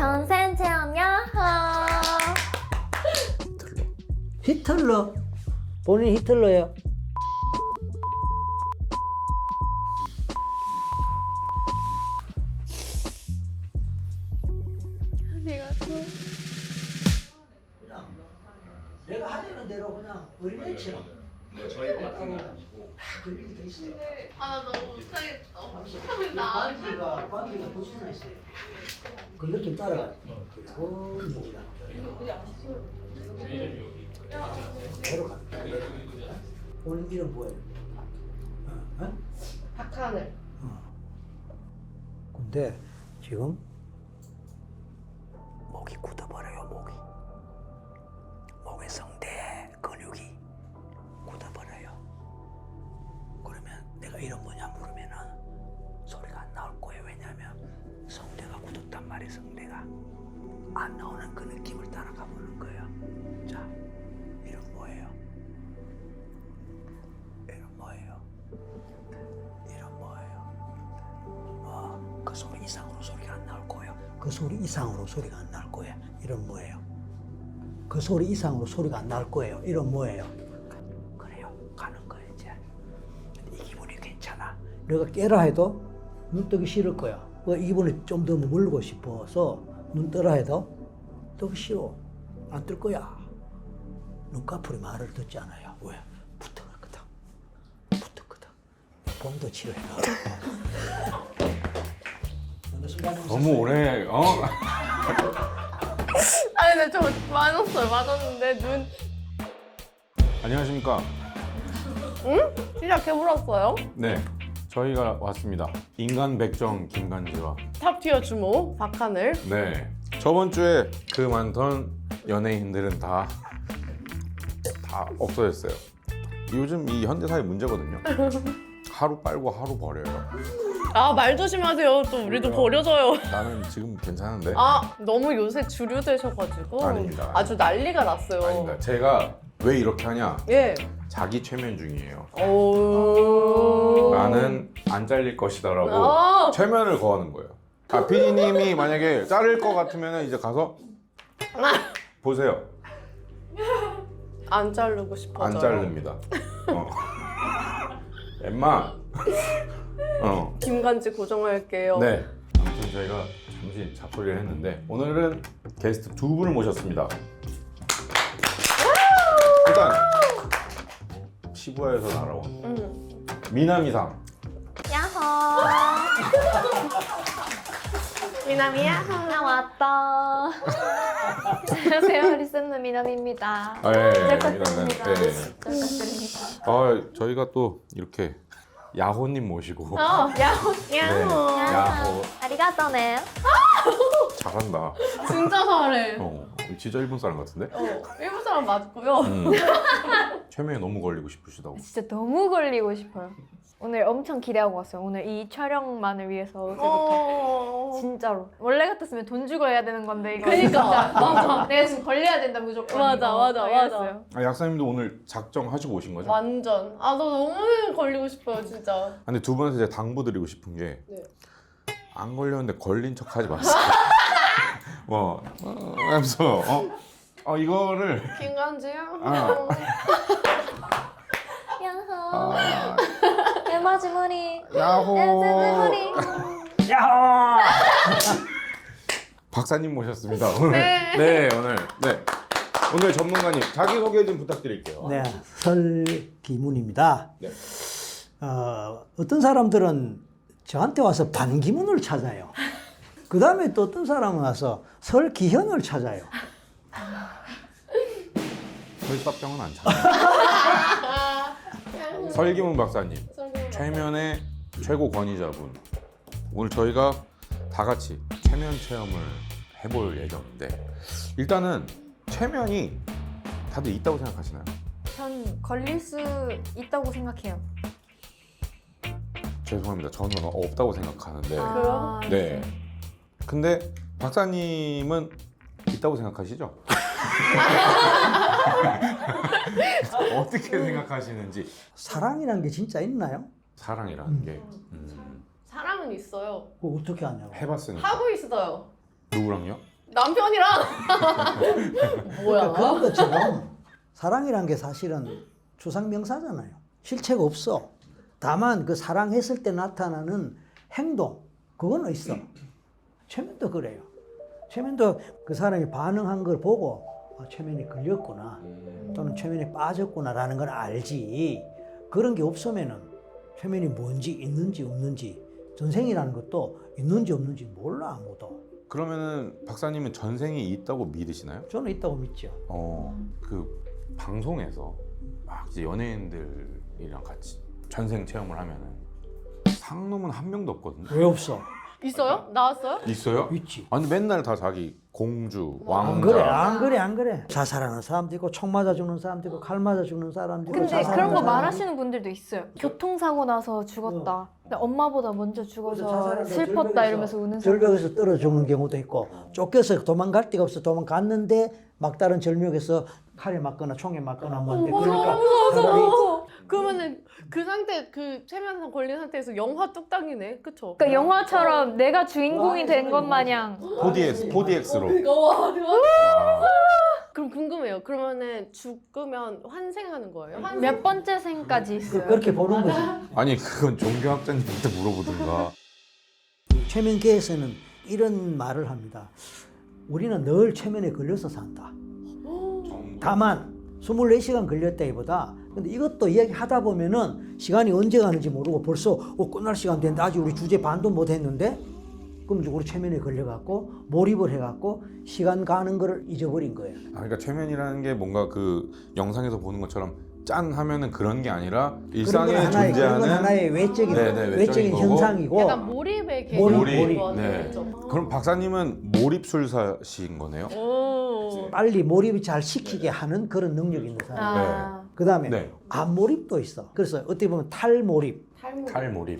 전생 체험 야호. 히틀러? 본인 히틀러예요? 내가 하려는 대로 그냥 어린애처럼. 저희 같은 건 아니고. 그렇게 돼 있어요. 아, 나 너무 못하겠다. 관계가 붙여져 있어요. 그 느낌 따라가. 그리고 뭐야? 바로 가. 본인 이름 뭐예요? 박하늘. 근데 지금 목이 굳어버려요. 목의 성대 근육이 굳어버려요. 그러면 내가 이름 뭐냐 물으면은 소리가 안 나올 거예요. 왜냐하면 성대가 굳었단 말이에요. 성대가 안 나오는 그 느낌을 따라가 보는 거예요. 자, 이름 뭐예요? 이름 뭐예요? 이름 뭐예요? 그 소리 이상으로 소리가 안 나올 거예요. 그 소리 이상으로 소리가 안 나올 거예요. 이름 뭐예요? 그 소리 이상으로 소리가 안 나올 거예요. 이름 뭐예요? 그래요. 가는 거예요, 이제. 이 기분이 괜찮아. 내가 깨라 해도 눈 뜨기 싫을 거야. 이 기분이 좀 더 머물고 싶어서 눈 뜨라 해도 뜨기 싫어. 안 뜰 거야. 눈꺼풀이 말을 듣지 않아요. 왜? 붙어갔거든. 봄도 치료해라. 너무 오래 아니, 근데 저 맞았는데, 눈. 안녕하십니까? 응? 진짜 개물었어요? 네, 저희가 왔습니다. 인간 백정 김간지와 탑티어 주모, 박하늘. 네, 저번 주에 그 많던 연예인들은 다 없어졌어요. 요즘 이 현대사의 문제거든요. 하루 빨고 하루 버려요. 아, 말 조심하세요. 또 우리도 버려져요. 나는 지금 괜찮은데. 아, 너무 요새 주류 되셔가지고. 아닙니다. 아주 난리가 났어요. 아닙니다. 제가 왜 이렇게 하냐? 예. 자기 최면 중이에요. 오. 나는 안 잘릴 것이다라고 아. 최면을 거하는 거예요. 아, PD님이 만약에 자를 것 같으면 이제 가서 보세요. 안 자르고 싶어요. 안 자릅니다. 엠마. 김간지 고정할게요. 네. 아무튼 저희가 잠시 잡소리를 했는데 오늘은 게스트 두 분을 모셨습니다. 일단 시부야에서 날아온 미나미상. 야호. 미남이야. 나 왔다. 안녕하세요, 리스는 미남입니다. 네, 부탁드립니다. 네. 부탁드립니다. 저희가 또 이렇게 야호님 모시고 야호. 네, 야호 아리가또네. 잘한다. 진짜 잘해. 진짜 일본 사람 같은데? 일본 사람 맞고요. 최면에 너무 걸리고 싶으시다고. 진짜 너무 걸리고 싶어요. 오늘 엄청 기대하고 왔어요. 오늘 이 촬영만을 위해서 어제부터. 진짜로. 원래 같았으면 돈 주고 해야 되는 건데 이거. 그러니까. 맞아. 내가 지금 걸려야 된다 무조건. 맞아. 약사님도 오늘 작정하시고 오신 거죠? 완전. 아, 나 너무 걸리고 싶어요, 진짜. 근데 두 분한테 제가 당부드리고 싶은 게 안 네. 걸렸는데 걸린 척 하지 마세요. 하면서 이거를 김간지야. 아. 야호. 에마지머리. 야호. 에마지머리. 야호! 박사님 모셨습니다. 오늘. 네, 오늘 전문가님 자기 소개 좀 부탁드릴게요. 네, 설기문입니다. 네. 어떤 사람들은 저한테 와서 반기문을 찾아요. 그 다음에 또 어떤 사람은 와서 설기현을 찾아요. 설사병은 안 찾아요. 설기문 박사님, 최면의 최고 권위자분. 오늘 저희가 다 같이 최면 체험을 해볼 예정인데 일단은 최면이 다들 있다고 생각하시나요? 전 걸릴 수 있다고 생각해요. 죄송합니다. 저는 없다고 생각하는데 아, 네. 근데 박사님은 있다고 생각하시죠? 어떻게 생각하시는지. 사랑이란 게 진짜 있나요? 사랑이라는 게 사랑은 있어요. 그거 어떻게 하냐고. 해봤으니까. 하고 있어요. 누구랑요? 남편이랑 뭐야? 그런 것처럼 사랑이란 게 사실은 추상명사잖아요. 실체가 없어. 다만 그 사랑했을 때 나타나는 행동, 그건 있어. 최면도 그래요. 최면도 그 사람이 반응한 걸 보고 최면이 걸렸구나 또는 최면에 빠졌구나라는 걸 알지. 그런 게 없으면은 최면이 뭔지 있는지 없는지, 전생이라는 것도 있는지 없는지 몰라 아무도. 그러면은 박사님은 전생이 있다고 믿으시나요? 저는 있다고 믿죠. 그 방송에서 막 이제 연예인들이랑 같이 전생 체험을 하면은 상놈은 한 명도 없거든요. 왜 없어? 있어요? 나왔어요? 있어요? 있지. 아니 맨날 다 자기 공주, 안 그래, 왕자. 안 그래, 안 그래. 자살하는 사람도 있고, 총 맞아 죽는 사람도 있고, 칼 맞아 죽는 사람도 있고. 근데 자살하는 그런 거 사람도 말하시는 분들도 있어요. 교통사고 나서 죽었다. 근데 엄마보다 먼저 그래서 죽어서 자살하는 슬펐다 절벽에서- 이러면서 우는 사람. 절벽에서 떨어져 죽는 경우도 있고, 쫓겨서 도망갈 데가 없어 도망갔는데 막다른 절벽에서 칼에 맞거나 총에 맞거나 뭐 하는데 그러니까 차라리 그러면은 그 상태 그 최면상 걸린 상태에서 영화 뚝딱이네, 그쵸? 그러니까 영화처럼 내가 주인공이 된 것 마냥 4DX로. 와 대박. 그럼 궁금해요. 그러면은 죽으면 환생하는 거예요? 몇 번째 생까지 있어요. 그렇게 보는 거지. 아니 그건 종교학자님한테 물어보든가. 최면계에서는 이런 말을 합니다. 우리는 늘 최면에 걸려서 산다. 다만 24시간 걸렸다기보다 근데 이것도 이야기하다 보면은 시간이 언제 가는지 모르고 벌써 끝날 시간 됐는데 아직 우리 주제 반도 못 했는데 그럼 이제 우리 최면에 걸려갖고 몰입을 해갖고 시간 가는 거를 잊어버린 거예요. 그러니까 최면이라는 게 뭔가 그 영상에서 보는 것처럼 짠 하면은 그런 게 아니라 일상에 그런 건 존재하는 하나의 외적인 네네, 외적인 거고. 현상이고 약간 몰입의 몰입, 개념인 몰입. 것 같아요. 네. 그쵸? 그럼 박사님은 몰입술사신 거네요? 오. 빨리 몰입을 잘 시키게 하는 그런 능력이 있는 사람. 아, 그 다음에 네. 암몰입도 있어. 그래서 어떻게 보면 탈몰입. 탈몰입.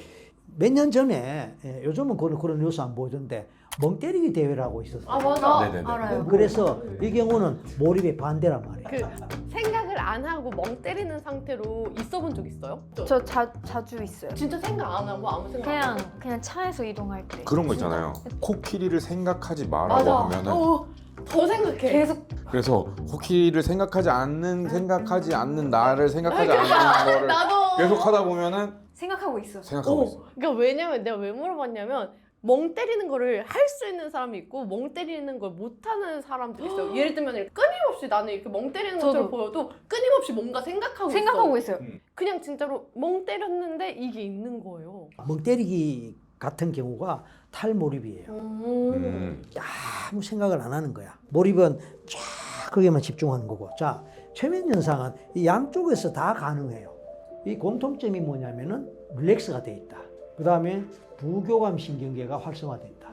몇 년 전에 요즘은 그런 뉴스 안 보이던데 멍 때리기 대회라고 있었어요. 아 맞아. 네네네. 알아요. 그래서 이 경우는 몰입의 반대란 말이에요. 그 생각을 안 하고 멍 때리는 상태로 있어본 적 있어요? 저 자주 있어요. 진짜 생각 안 하고 아무 생각 안 하고. 그냥 차에서 이동할 때 그런 거 있잖아요. 코끼리를 생각하지 마라고 맞아. 하면은 더 생각해. 계속 그래서 코끼리를 생각하지 않는 나를 생각하지 않는 거를 나도. 계속 하다 보면은 생각하고 있어. 생각하고 있어. 그러니까 왜냐면 내가 왜 물어봤냐면 멍 때리는 거를 할 수 있는 사람이 있고 멍 때리는 걸 못하는 사람들이 있어요. 예를 들면 끊임없이 나는 이렇게 멍 때리는 것처럼 저도. 보여도 끊임없이 뭔가 생각하고 생각하고 있어. 있어요. 그냥 진짜로 멍 때렸는데 이게 있는 거예요. 멍 때리기 같은 경우가 탈몰입이에요. 아무 생각을 안 하는 거야. 몰입은 쫙 거기에만 집중하는 거고. 자, 최면 현상은 이 양쪽에서 다 가능해요. 이 공통점이 뭐냐면은 릴렉스가 돼 있다. 그 다음에 부교감 신경계가 활성화된다.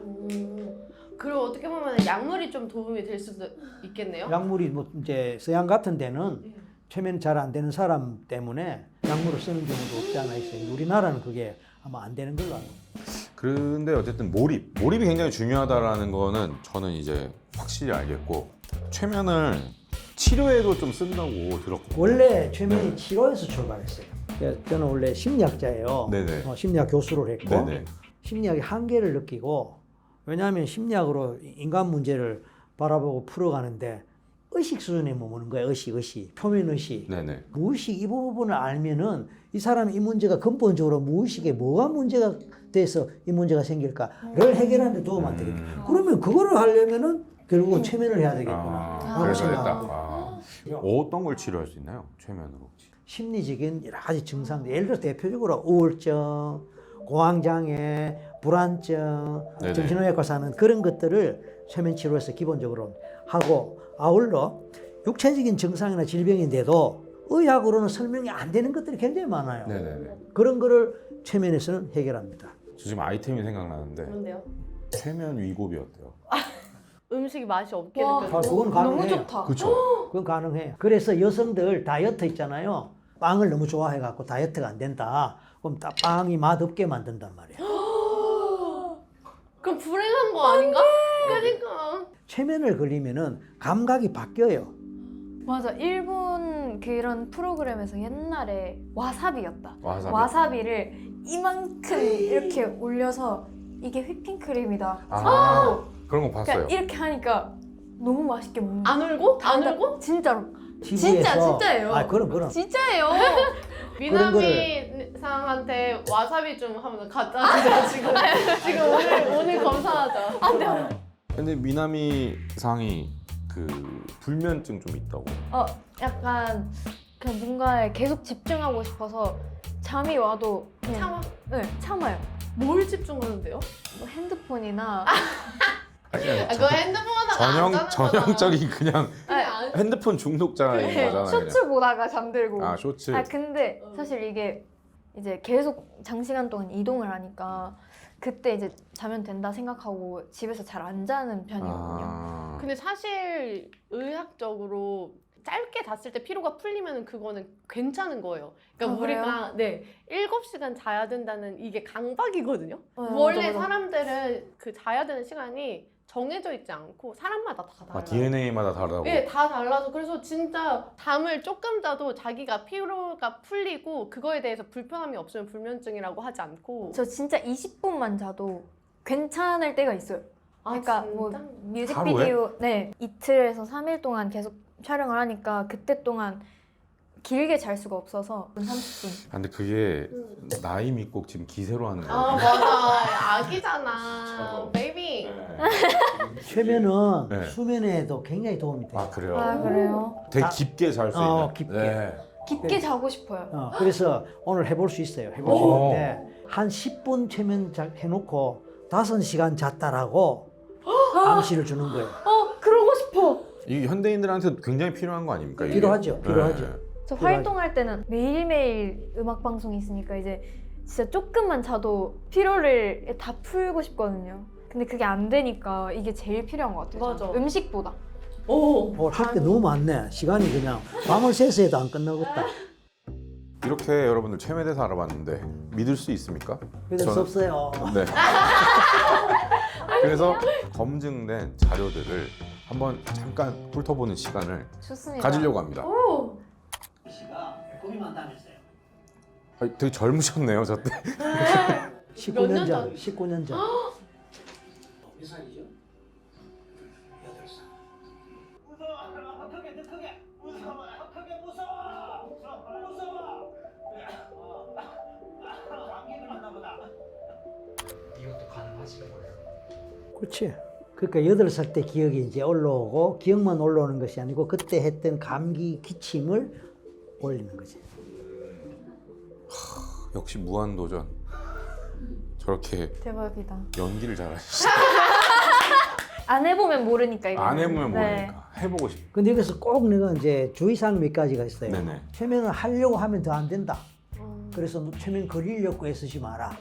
그리고 어떻게 보면 약물이 좀 도움이 될 수도 있겠네요. 약물이 뭐 이제 서양 같은 데는 최면 잘 안 되는 사람 때문에 약물을 쓰는 경우도 없지 않아 있어요. 우리나라는 그게 아마 안 되는 걸로 알고 있어요. 근데 어쨌든 몰입이 굉장히 중요하다라는 거는 저는 이제 확실히 알겠고 최면을 치료에도 좀 쓴다고 들었거든요. 원래 최면이 치료에서 출발했어요. 저는 원래 심리학자예요. 네네. 심리학 교수를 했고 네네. 심리학의 한계를 느끼고 왜냐하면 심리학으로 인간 문제를 바라보고 풀어가는데 의식 수준에 머무는 거예요. 의식, 표면 의식. 네네. 무의식 이 부분을 알면은 이 사람이 이 문제가 근본적으로 무의식에 뭐가 문제가 돼서 이 문제가 생길까를 해결하는 데 도움 안 되겠다. 그러면 그거를 하려면은 결국은 최면을 해야 되겠구나. 라고 그래서 생각하고. 됐다. 어떤 걸 치료할 수 있나요? 최면으로. 심리적인 여러 가지 증상들, 예를 들어 대표적으로 우울증, 공황장애, 불안증, 네네. 정신의학과 하는 그런 것들을 최면 치료에서 기본적으로 하고 아울러 육체적인 증상이나 질병인데도 의학으로는 설명이 안 되는 것들이 굉장히 많아요. 네네네. 그런 거를 최면에서는 해결합니다. 저 지금 아이템이 생각나는데 그런데요. 최면 위고비 어때요? 음식이 맛이 없게 와, 느껴져요. 그건 너무 가능해요. 좋다. 그렇죠. 그건 가능해요. 그래서 여성들 다이어트 있잖아요. 빵을 너무 좋아해갖고 다이어트가 안 된다. 그럼 빵이 맛없게 만든단 말이야. 그럼 불행한 거 아닌가? 그러니까. 최면을 걸리면은 감각이 바뀌어요. 맞아. 일본 그런 프로그램에서 옛날에 와사비였다. 와사비. 와사비를 이만큼 이렇게 올려서 이게 휘핑크림이다. 아, 그런 거 봤어요. 그러니까 이렇게 하니까 너무 맛있게 먹는 안 울고? 안 달다- 울고? 진짜로. TV에서 진짜예요. 아 그럼 진짜예요. 미나미 상한테 와사비 좀 한번 갖다 주자 지금 오늘 검사하자. 근데 미나미 상이 그 불면증 좀 있다고. 약간 그냥 뭔가에 계속 집중하고 싶어서 잠이 와도 그냥 참아. 네, 참아요. 뭘 집중하는데요? 뭐 핸드폰이나 그거 핸드폰보다 전형적인 그냥 네, 핸드폰 중독자인 거잖아. 쇼츠 보다가 잠들고. 그냥. 아 쇼츠. 근데 사실 이게 이제 계속 장시간 동안 이동을 하니까 그때 이제 자면 된다 생각하고 집에서 잘 안 자는 편이거든요. 아. 근데 사실 의학적으로 짧게 잤을 때 피로가 풀리면 그거는 괜찮은 거예요. 그러니까 그래요? 우리가 7시간 자야 된다는 이게 강박이거든요. 맞아, 원래 맞아. 사람들은 그 자야 되는 시간이 정해져 있지 않고 사람마다 다 달라요. DNA마다 다르다고. 네, 다 달라서 그래서 진짜 잠을 조금 자도 자기가 피로가 풀리고 그거에 대해서 불편함이 없으면 불면증이라고 하지 않고. 저 진짜 20분만 자도 괜찮을 때가 있어요. 그러니까 뭐 진짜? 뮤직비디오 네 이틀에서 3일 동안 계속 촬영을 하니까 그때 동안 길게 잘 수가 없어서 30분. 아, 근데 그게 나이 믿고 지금 기세로 하는 거야. 아 맞아 아기잖아 베이비. 최면은 네. 수면에도 굉장히 도움이 돼요. 아 그래요. 아 그래요? 되게 깊게 잘 수 있는. 깊게. 네. 깊게 자고 싶어요. 그래서 오늘 해볼 수 있어요. 해볼 수 오. 있는데 한 10분 최면 해놓고 5시간 잤다라고 암시를 주는 거예요. 그러고 싶어. 이게 현대인들한테 굉장히 필요한 거 아닙니까? 이게? 필요하죠. 필요하죠. 네. 저 필요하죠. 활동할 때는 매일매일 음악 방송이 있으니까 이제 진짜 조금만 자도 피로를 다 풀고 싶거든요. 근데 그게 안 되니까 이게 제일 필요한 것 같아요. 맞아. 음식보다. 오. 할 게 너무 많네. 시간이 그냥 밤을 새서 해도 안 끝나겠다. 이렇게 여러분들 체면에 대해서 알아봤는데 믿을 수 있습니까? 믿을 수 저는- 없어요. 네. 그래서 검증된 자료들을 한번 잠깐 훑어보는 시간을 좋습니다. 가지려고 합니다. 오. 씨가 꿈이 많다면서요. 되게 젊으셨네요, 저 때. 19년 년 전. 전? 19년 전. 몇 살이죠? 8살. 무서워. 더 크게, 더 크게. 무서워. 더 크게 무서워. 무서워. 감기 걸렸나 보다. 이것도 가능하신 거예요? 그렇지. 그러니까 8살 때 기억이 이제 올라오고 기억만 올라오는 것이 아니고 그때 했던 감기 기침을 올리는 거지. 역시 무한도전. 저렇게 대박이다. 연기를 잘하시죠. 안 해보면 모르니까 이거. 안 해보면 모르니까. 해보고 싶어. 근데 여기서 꼭 내가 이제 주의사항 몇 가지가 있어요. 네네. 최면을 하려고 하면 더 안 된다. 그래서 너 최면 걸리려고 애쓰지 마라.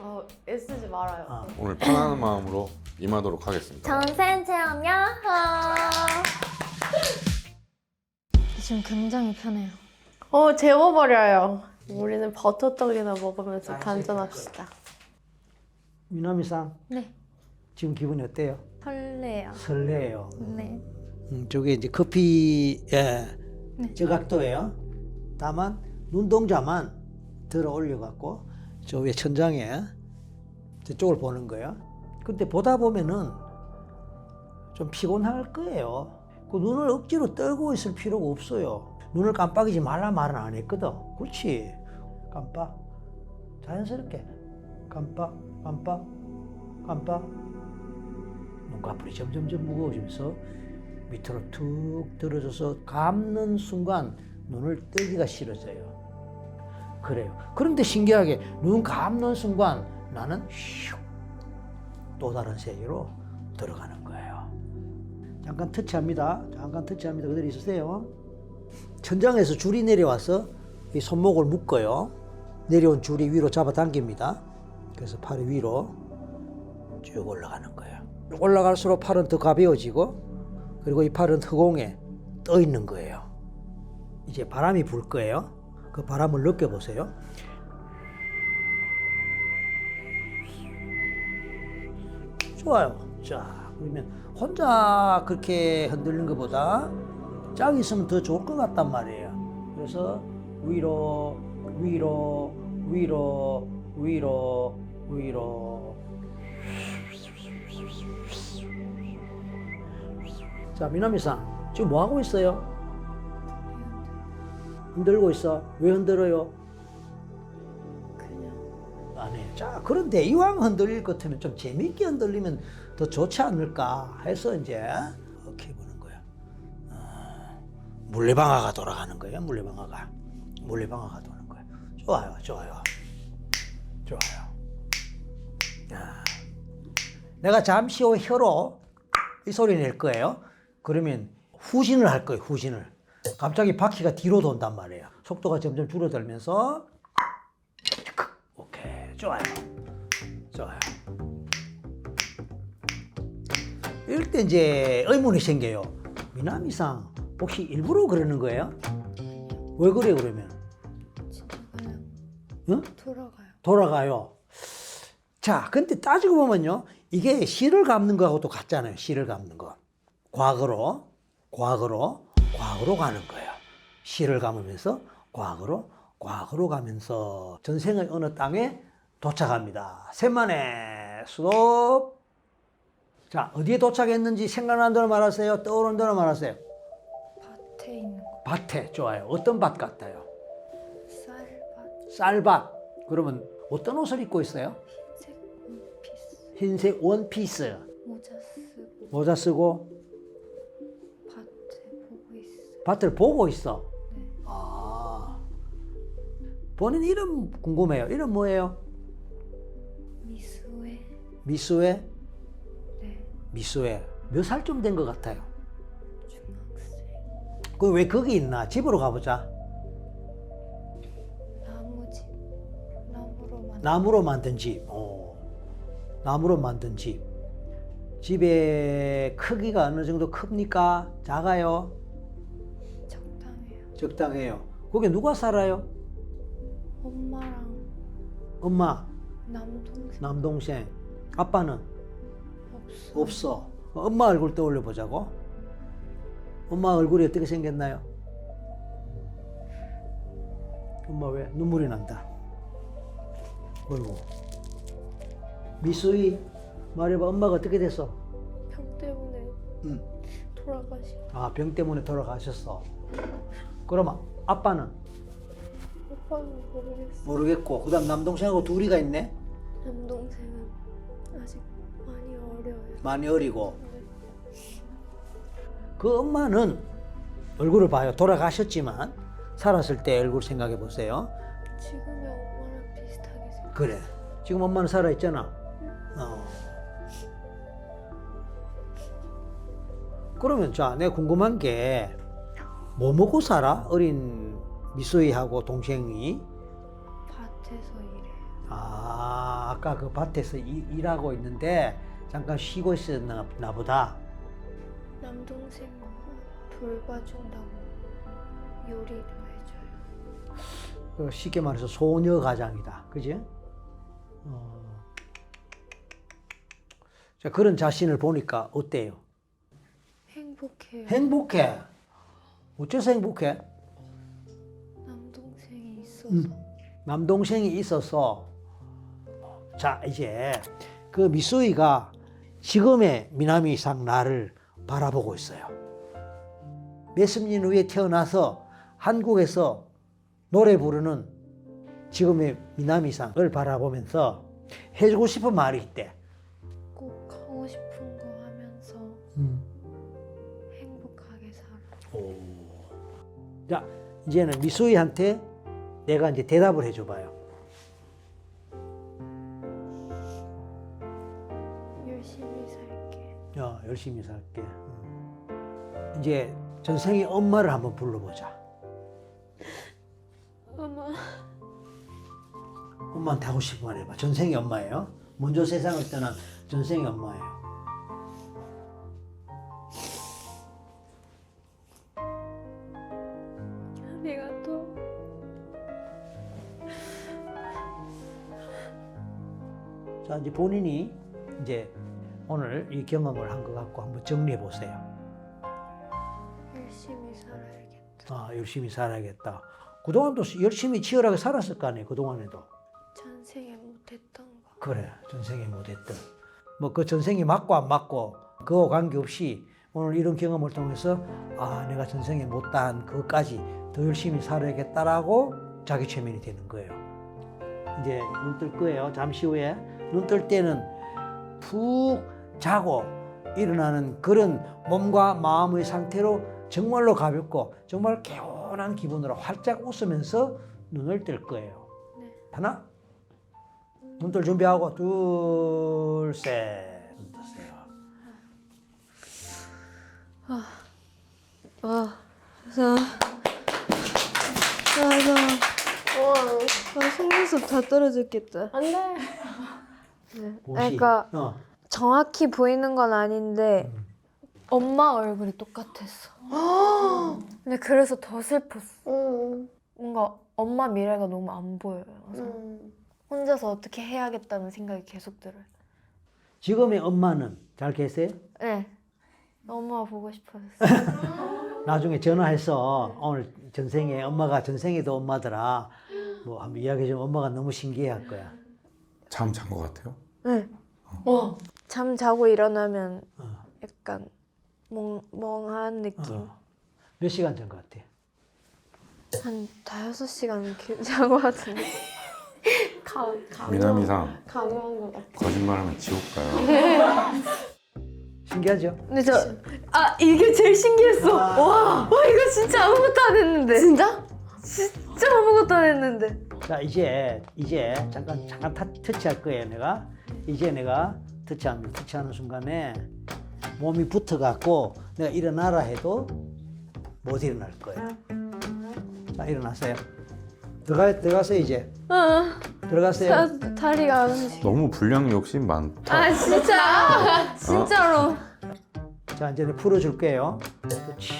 애쓰지 말아요. 어. 오늘 편안한 마음으로 임하도록 하겠습니다. 전생 체험 야호. 지금 굉장히 편해요. 재워버려요. 우리는 버터떡이나 먹으면서 단전합시다. 미나미상 네. 지금 기분이 어때요? 설레요. 설레요. 네. 저게 이제 커피 네. 저각도예요. 다만 눈동자만 들어 올려갖고 저 위에 천장에 저쪽을 보는 거예요. 근데 보다 보면은 좀 피곤할 거예요. 그 눈을 억지로 떨고 있을 필요가 없어요. 눈을 깜빡이지 말라 말은 안 했거든. 그렇지. 깜빡. 자연스럽게 깜빡, 깜빡, 깜빡. 눈꺼풀이 점점점 무거워지면서 밑으로 툭 들어져서 감는 순간 눈을 뜨기가 싫어져요. 그래요. 그런데 신기하게 눈 감는 순간 나는 또 다른 세계로 들어가는 거예요. 잠깐 터치합니다. 잠깐 터치합니다. 그대로 있으세요. 천장에서 줄이 내려와서 이 손목을 묶어요. 내려온 줄이 위로 잡아당깁니다. 그래서 팔이 위로 쭉 올라가는 거예요. 올라갈수록 팔은 더 가벼워지고 그리고 이 팔은 허공에 떠 있는 거예요. 이제 바람이 불 거예요. 그 바람을 느껴보세요. 좋아요. 자, 그러면 혼자 그렇게 흔들리는 것보다 짝이 있으면 더 좋을 것 같단 말이에요. 그래서 위로, 위로, 위로, 위로, 위로. 자, 미나미상 지금 뭐 하고 있어요? 흔들고 있어. 왜 흔들어요? 그냥 안 해. 자, 그런데 이왕 흔들릴 것 같으면 좀 재밌게 흔들리면 더 좋지 않을까 해서 이제 이렇게 보는 거야. 물레방아가 돌아가는 거예요. 물레방아가 도는 거예요. 좋아요, 좋아요, 좋아요. 야, 내가 잠시 후 혀로 이 소리 낼 거예요. 그러면 후진을 할 거예요. 후진을. 갑자기 바퀴가 뒤로 돈단 말이에요. 속도가 점점 줄어들면서 오케이, 좋아요, 좋아요. 이럴 때 이제 의문이 생겨요. 미나미상 혹시 일부러 그러는 거예요? 왜 그래 그러면? 진짜 그냥 응? 돌아가요. 돌아가요. 자, 근데 따지고 보면요, 이게 실을 감는 거하고 또 같잖아요. 실을 감는 거. 과거로 가는 거예요. 실을 감으면서 과거로 가면서 전생의 어느 땅에 도착합니다. 셋만에 스톱. 자, 어디에 도착했는지 생각나는 대로 말하세요. 떠오르는 대로 말하세요. 밭에 있는 거. 밭에. 좋아요. 어떤 밭 같아요? 쌀밭, 쌀밭. 그러면 어떤 옷을 입고 있어요? 흰색 원피스, 흰색 원피스. 모자 쓰고 모자 쓰고 밭에 보고 있어요. 밭을 보고 있어. 네. 아. 본인 이름 궁금해요. 이름 뭐예요? 미수에. 미수에? 네. 미수에. 몇 살쯤 된 것 같아요? 중학생. 그 왜 거기 있나? 집으로 가보자. 나무집. 나무로 만든. 나무로 만든 집. 나무로 만든 집. 집의 크기가 어느 정도 큽니까? 작아요? 적당해요. 적당해요. 거기 누가 살아요? 엄마랑 엄마, 남동생 남동생. 아빠는? 없어. 없어. 엄마 얼굴 떠올려 보자고. 엄마 얼굴이 어떻게 생겼나요? 엄마 왜 눈물이 난다. 어이구. 미수이 말해봐. 엄마가 어떻게 됐어? 병 때문에 응. 돌아가시. 아, 병 때문에 돌아가셨어. 그럼 아빠는? 오빠는 모르겠어. 모르겠고. 그 다음 남동생하고 둘이가 있네? 남동생은 아직 많이 어려요. 많이 어리고. 네. 그 엄마는 얼굴을 봐요. 돌아가셨지만 살았을 때 얼굴 생각해 보세요. 지금의 엄마랑 비슷하게 생겼어. 그래. 지금 엄마는 살아있잖아. 그러면 자, 내가 궁금한 게 뭐 먹고 살아? 어린 미수이하고 동생이. 밭에서 일해요. 아, 아까 그 밭에서 일하고 있는데 잠깐 쉬고 있었나 보다. 남동생 돌봐준다고 요리도 해줘요. 쉽게 말해서 소녀 가장이다. 그지? 자, 그런 자신을 보니까 어때요? 행복해요. 행복해. 어째서 행복해? 남동생이 있어서. 남동생이 있어서. 자, 이제 그 미수이가 지금의 미나미상 나를 바라보고 있어요. 몇십 년 후에 태어나서 한국에서 노래 부르는 지금의 미나미상을 바라보면서 해주고 싶은 말이 있대. 꼭 하고 싶은 거 하면서 행복하게 살아. 자, 이제는 미수이한테 내가 이제 대답을 해줘봐요. 열심히 살게. 열심히 살게. 이제 전생의 엄마를 한번 불러보자. 엄마. 엄마한테 하고 싶은 말 해봐. 전생의 엄마예요. 먼저 세상을 떠난 전생의 엄마예요. 아리가또. 자, 이제 본인이 이제 오늘 이 경험을 한 것 같고 한번 정리해 보세요. 열심히 살아야겠다. 열심히 살아야겠다. 그동안도 열심히 치열하게 살았을 거 아니에요. 그동안에도. 전생에 못했던 거. 그래, 전생에 못했던. 뭐 그 전생이 맞고 안 맞고 그와 관계없이 오늘 이런 경험을 통해서 아, 내가 전생에 못다한 그것까지 더 열심히 살아야겠다라고 자기 최면이 되는 거예요. 이제 눈 뜰 거예요. 잠시 후에 눈 뜰 때는 푹 자고 일어나는 그런 몸과 마음의 상태로 정말로 가볍고 정말 개운한 기분으로 활짝 웃으면서 눈을 뜰 거예요. 하나, 눈 뜰 준비하고 둘, 셋, 눈 뜨세요. 속눈썹 다 떨어졌겠다. 안 돼. 그러니까 정확히 보이는 건 아닌데 엄마 얼굴이 똑같았어. 근데 그래서 더 슬펐어. 뭔가 엄마 미래가 너무 안 보여요. 그래서 혼자서 어떻게 해야겠다는 생각이 계속 들어요. 지금의 엄마는 잘 계세요? 네. 엄마 보고 싶어졌어. 나중에 전화해서 오늘 전생에 엄마가 전생에도 엄마더라 뭐 한번 이야기해 주면 엄마가 너무 신기해 할 거야. 잠 잔 것 같아요? 네. 잠 자고 일어나면 약간 멍한 느낌. 몇 시간 전 것 같아? 한 5시간 자고 왔는데. 미남이상 강요한 것 같아. 거짓말하면 지옥 가요. 신기하죠? 근데 이게 제일 신기했어. 와, 이거 진짜 아무것도 안 했는데. 진짜? 진짜 아무것도 안 했는데. 자 이제 잠깐 터치할 거예요. 이제 내가 터치하는 순간에 몸이 붙어갖고 내가 일어나라 해도 못 일어날 거예요. 자 일어나세요. 들어가세요 이제. 들어가세요. 다리가 안 움직여. 너무 불량 욕심 많다. 진짜. 진짜로. 자 이제 내가 풀어줄 거예요. 그렇지.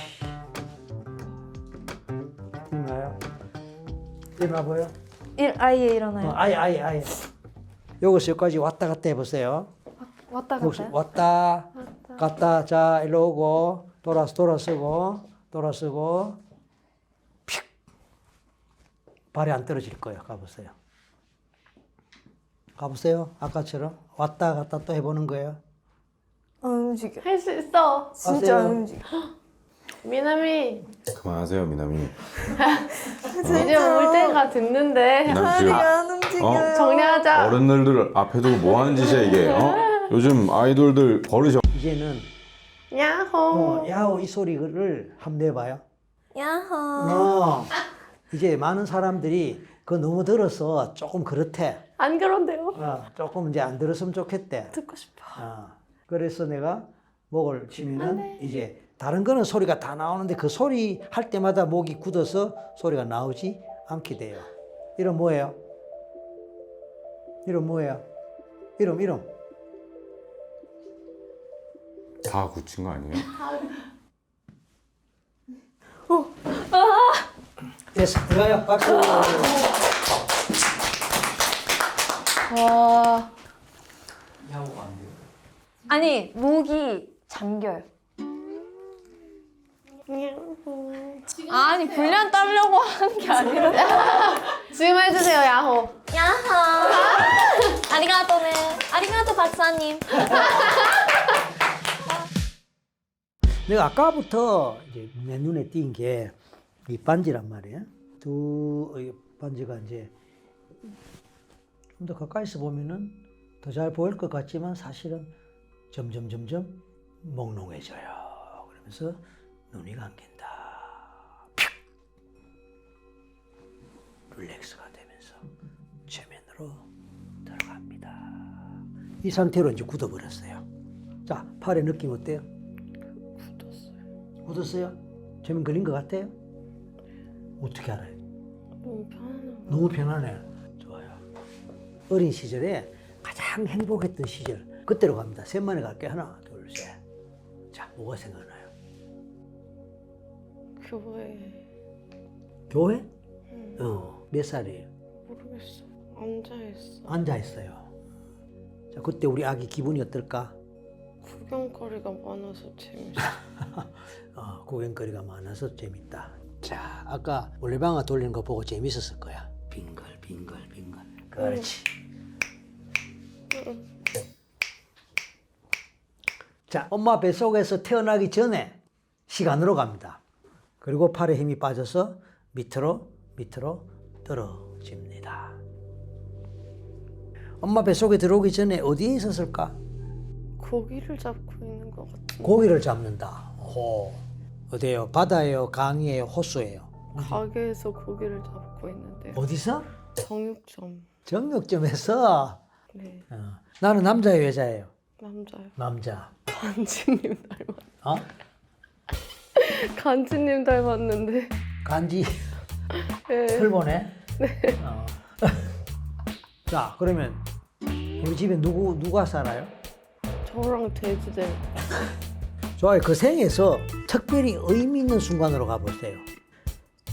일어나요. 일어나 보여? 아예 일어나요. 아예. 여기서 여기까지 왔다 갔다 해보세요. 왔다 여기서 갔다. 왔다 갔다. 자 일로 오고 돌아서고 픽. 발이 안 떨어질 거예요. 가보세요. 아까처럼 왔다 갔다 또 해보는 거예요. 안 움직여. 할 수 있어. 진짜 안 하세요. 움직여. 미남이 그만하세요, 미남이. 이제 올 때가 됐는데 미남 지금 안 움직여요. 정리하자. 어른들 앞에 두고 뭐 하는 짓이야 이게? 요즘 아이돌들 버릇이 이제는 야호. 야호 이 소리를 한번 내봐요. 야호. 이제 많은 사람들이 그거 너무 들어서 조금 그렇대. 안 그런데요? 조금 이제 안 들었으면 좋겠대. 듣고 싶어. 그래서 내가 목을 치면은 이제 다른 거는 소리가 다 나오는데 그 소리 할 때마다 목이 굳어서 소리가 나오지 않게 돼요. 이름 뭐예요? 이름 다 굳힌 거 아니에요? 됐어. 들어가요. 박수. 와. 야호가 안 돼요. 아니 목이 잠겨요. 아니 분량 따려고 하는 게 아니라. 지금 해주세요 야호. 야호. 아리가또네. 아리가또 박사님. 내가 아까부터 이제 내 눈에 띈 게 이 반지란 말이에요. 이 반지가 이제 좀 더 가까이서 보면은 더 잘 보일 것 같지만 사실은 점점 몽롱해져요. 그러면서 눈이 감긴다. 픽! 릴렉스가 되면서 최면으로 들어갑니다. 이 상태로 이제 굳어버렸어요. 자, 팔의 느낌 어때요? 굳었어요? 최면 걸린 것 같아요? 어떻게 알아요? 너무 편하네. 좋아요. 어린 시절에 가장 행복했던 시절 그때로 갑니다. 셋만에 갈게요. 하나, 둘, 셋. 자, 뭐가 생각나요? 교회? 몇 살이에요? 모르겠어. 앉아있어. 앉아있어요. 자, 그때 우리 아기 기분이 어떨까? 구경거리가 많아서 재밌어. 구경거리가 많아서 재밌다. 자, 아까 물레방아 돌리는 거 보고 재밌었을 거야. 빙글. 그렇지. 자, 엄마 뱃속에서 태어나기 전에 시간으로 갑니다. 그리고 팔에 힘이 빠져서 밑으로 떨어집니다. 엄마 뱃속에 들어오기 전에 어디에 있었을까? 고기를 잡고 있는 것 같은데. 고기를 잡는다. 오. 어디예요? 바다예요? 강이에요? 호수예요? 가게에서 고기를 잡고 있는데. 어디서? 정육점. 정육점에서. 네. 나는 남자예요? 여자예요? 남자요. 남자. 간지님 닮았. 어? 간지님 닮았는데. 간지 네. 틀보네. 어. 자, 그러면 우리 집에 누가 살아요? 저랑 돼지들. 좋아요. 그 생에서 특별히 의미 있는 순간으로 가보세요.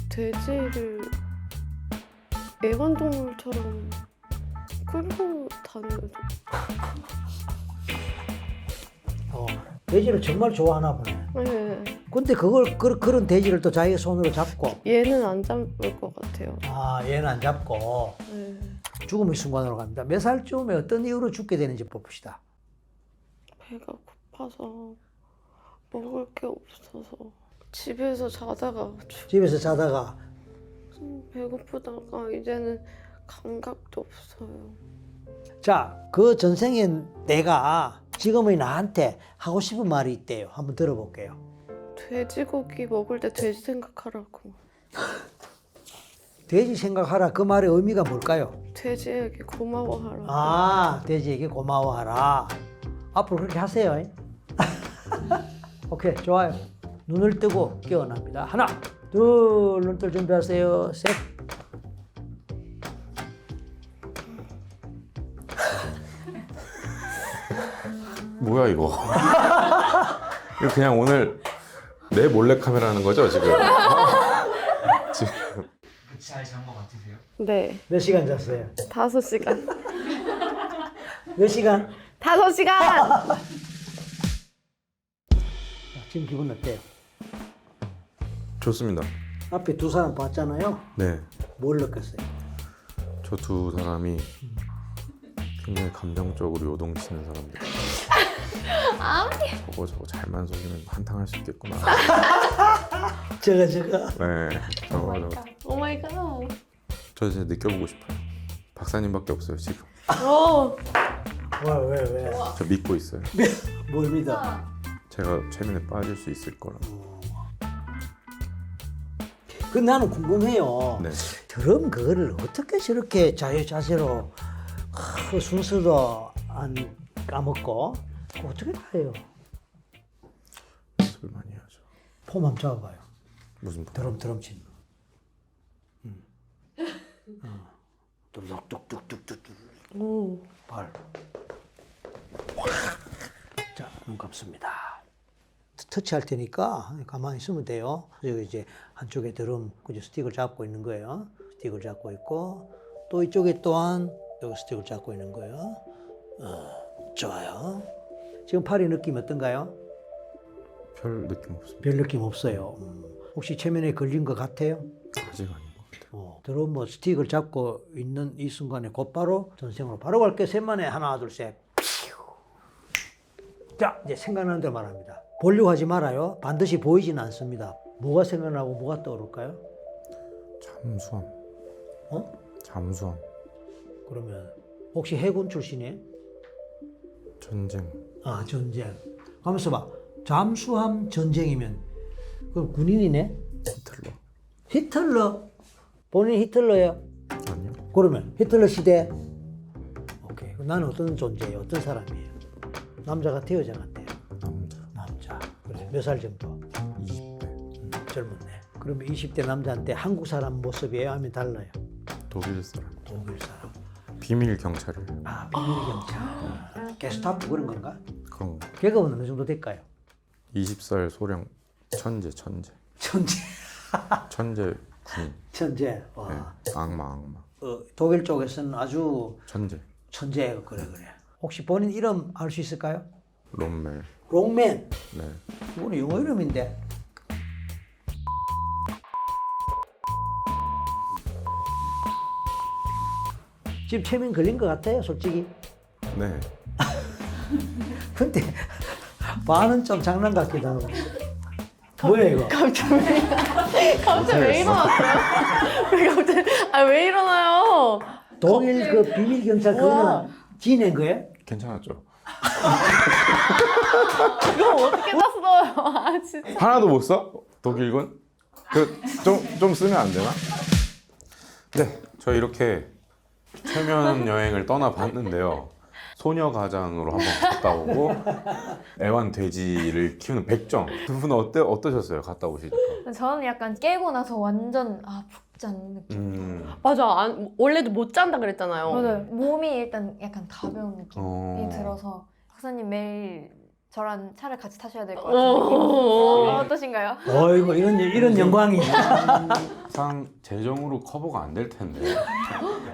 돼지를 애완동물처럼 끌고 다녀도. 돼지를 정말 좋아하나 보네. 네. 근데 그런 돼지를 또 자기 손으로 잡고, 얘는 안 잡을 것 같아요. 얘는 안 잡고, 네. 죽음의 순간으로 갑니다. 몇 살쯤에 어떤 이유로 죽게 되는지 봅시다. 배가 고파서 먹을 게 없어서 집에서 자다가 집에서 자다가, 배고프다가 이제는 감각도 없어요. 자, 그 전생에 내가 지금의 나한테 하고 싶은 말이 있대요. 한번 들어볼게요. 돼지고기 먹을 때 돼지 생각하라고. 돼지 생각하라. 그 말의 의미가 뭘까요? 돼지에게 고마워하라고. 돼지에게 고마워하라. 앞으로 그렇게 하세요. 오케이, 좋아요. 눈을 뜨고 깨어납니다. 하나, 둘, 눈 뜰 준비하세요. 셋. 뭐야 이거? 이거 그냥 오늘 내 몰래 카메라 하는 거죠 지금? 지금 잘 잔 것 같으세요? 네. 몇 시간 잤어요? 5시간. 몇 시간? 5시간! 지금 기분 어때요? 좋습니다. 앞에 두 사람 봤잖아요. 네, 뭘 느꼈어요? 저 두 사람이 굉장히 감정적으로 요동치는 사람들. 저거 잘만 속이면 한탕할 수 있겠구나. 저거. 네, 저거. 오 마이 갓. 저 이제 느껴보고 싶어요. 박사님밖에 없어요 지금. 왜? 저 믿고 있어요. 뭘 믿어? 제가 최면에 빠질 수 있을 거라. 그 나는 궁금해요. 네. 그럼 그거를 어떻게 저렇게 자유자재로 순서도 안 까먹고 그거 어떻게 다 해요? 연습을 많이 해야죠. 폼 한번 잡아봐요. 무슨 폼? 드럼 치는 거. 뚝뚝뚝뚝뚝뚝. 오. 발. 자, 눈 감습니다. 터치할 테니까 가만히 있으면 돼요. 여기 이제 한쪽에 드럼, 그죠? 스틱을 잡고 있는 거예요. 스틱을 잡고 있고, 또 이쪽에 또한 여기 스틱을 잡고 있는 거예요. 좋아요. 지금 팔의 느낌 어떤가요? 별 느낌 없습니다. 별 느낌 없어요. 혹시 최면에 걸린 것 같아요? 아직 아닌 것 같아요. 드럼 뭐 스틱을 잡고 있는 이 순간에 곧바로 전생으로 바로 갈게요. 셋만에 하나, 둘, 셋. 자, 이제 생각나는 대로 말합니다. 보려고 하지 말아요. 반드시 보이지는 않습니다. 뭐가 생각나고 뭐가 떠오를까요? 잠수함. 잠수함. 그러면 혹시 해군 출신이에요? 전쟁. 전쟁. 가만있어 봐. 잠수함 전쟁이면 그럼 군인이네? 히틀러. 히틀러. 본인이 히틀러예요? 아니요. 그러면 히틀러 시대. 오케이. 나는 어떤 존재예요? 어떤 사람이에요? 남자 같아요? 여자 같아요? 남자. 그래. 몇 살 정도? 20대. 젊었네. 그러면 20대 남자한테 한국 사람 모습이에요? 아니면 달라요? 독일 사람. 독일 사람. 비밀 경찰이에요. 비밀 경찰. 게스타프 그런 건가? 그런 거. 계급은 어느 정도 될까요? 20살 소령 천재. 천재. 천재 군인. 천재. 네. 악마. 독일 쪽에서는 아주 천재. 천재예요. 그래. 혹시 본인 이름 알 수 있을까요? 롬멜. 롱맨. 네. 이거는 영어 이름인데. 지금 최면 걸린 것 같아요, 솔직히. 네. 근데 반은 좀 장난 같기도 하고. 뭐야 이거? 갑자기 왜 일어났어요? 왜 갑자기 왜 일어나요? 독일 그 비밀 경찰 그거는 지낸 거예요? 괜찮았죠? 이거 어떻게 땄어요? 아 진짜. 하나도 못 써? 독일군? 좀 쓰면 안 되나? 네, 저 이렇게 최면 여행을 떠나봤는데요. 소녀 가장으로 한번 갔다 오고 애완돼지를 키우는 백정. 두 분은 어떠셨어요? 갔다 오시니까? 저는 약간 깨고 나서 완전 푹 잔 느낌. 맞아. 원래도 못 잔다 그랬잖아요. 맞아요. 몸이 일단 약간 가벼운 느낌이 어. 들어서 박사님 매일 저랑 차를 같이 타셔야 될 것 같은 느낌. 어떠신가요? 어이구 이런 영광이. 상 재정으로 커버가 안 될 텐데.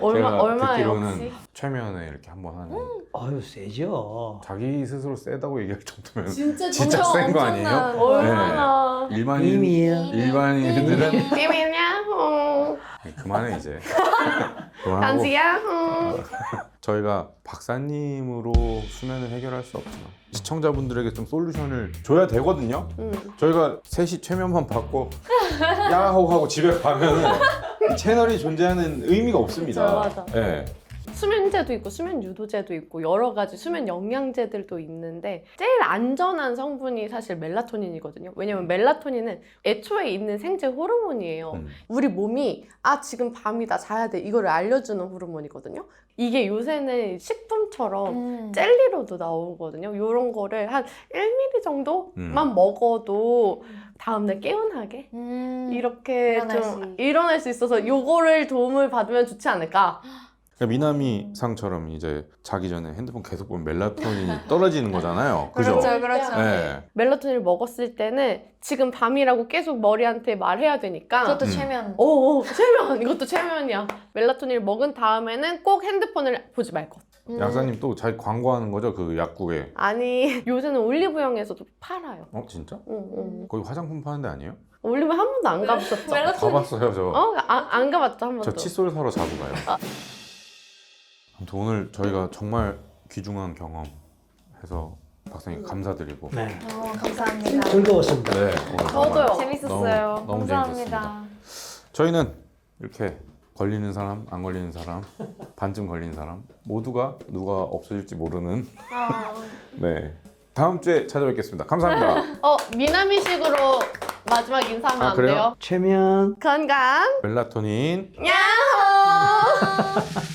얼마예요 듣기로는 혹시? 최면에 이렇게 한번 하는. 아유 세죠. 자기 스스로 세다고 얘기할 정도면 진짜 진짜 센 거 아니에요? 얼마나 일반인들은 게임이냐? 그만해 이제. 그만하고 단지야? 저희가 박사님으로 수면을 해결할 수 없지만 시청자분들에게 좀 솔루션을 줘야 되거든요. 저희가 셋이 최면만 받고 야호 하고 집에 가면은 이 채널이 존재하는 의미가 없습니다. 맞아. 예. 수면제도 있고 수면 유도제도 있고 여러 가지 수면 영양제들도 있는데 제일 안전한 성분이 사실 멜라토닌이거든요. 왜냐면 멜라토닌은 애초에 있는 생체 호르몬이에요. 우리 몸이 지금 밤이다 자야 돼 이거를 알려주는 호르몬이거든요. 이게 요새는 식품처럼 젤리로도 나오거든요. 이런 거를 한 1ml 정도만 먹어도 다음날 개운하게 이렇게 일어날 수 있어서 요거를 도움을 받으면 좋지 않을까. 그러니까 미나미 상처럼 이제 자기 전에 핸드폰 계속 보면 멜라토닌이 떨어지는 거잖아요. 그죠? 그렇죠. 예. 멜라토닌을 먹었을 때는 지금 밤이라고 계속 머리한테 말해야 되니까 그것도 최면. 최면! 이것도 최면이야. 멜라토닌을 먹은 다음에는 꼭 핸드폰을 보지 말 것. 약사님 또 잘 광고하는 거죠? 그 약국에. 아니 요새는 올리브영에서도 팔아요. 진짜? 응. 거기 화장품 파는 데 아니에요? 올리브영 한 번도 안 가보셨죠? 가봤어요 저. 안 가봤죠 한 번도. 저 칫솔 사러 자주 가요. 아무튼 오늘 저희가 정말 귀중한 경험 해서 박사님 감사드리고. 네. 감사합니다. 즐거웠습니다. 네, 오늘 정말 저도요. 재밌었어요. 너무 감사합니다. 저희는 이렇게 걸리는 사람, 안 걸리는 사람, 반쯤 걸린 사람 모두가 누가 없어질지 모르는 네 다음 주에 찾아뵙겠습니다. 감사합니다. 미나미식으로 마지막 인사하면 안 그래요? 돼요? 최면. 건강 멜라토닌 야호!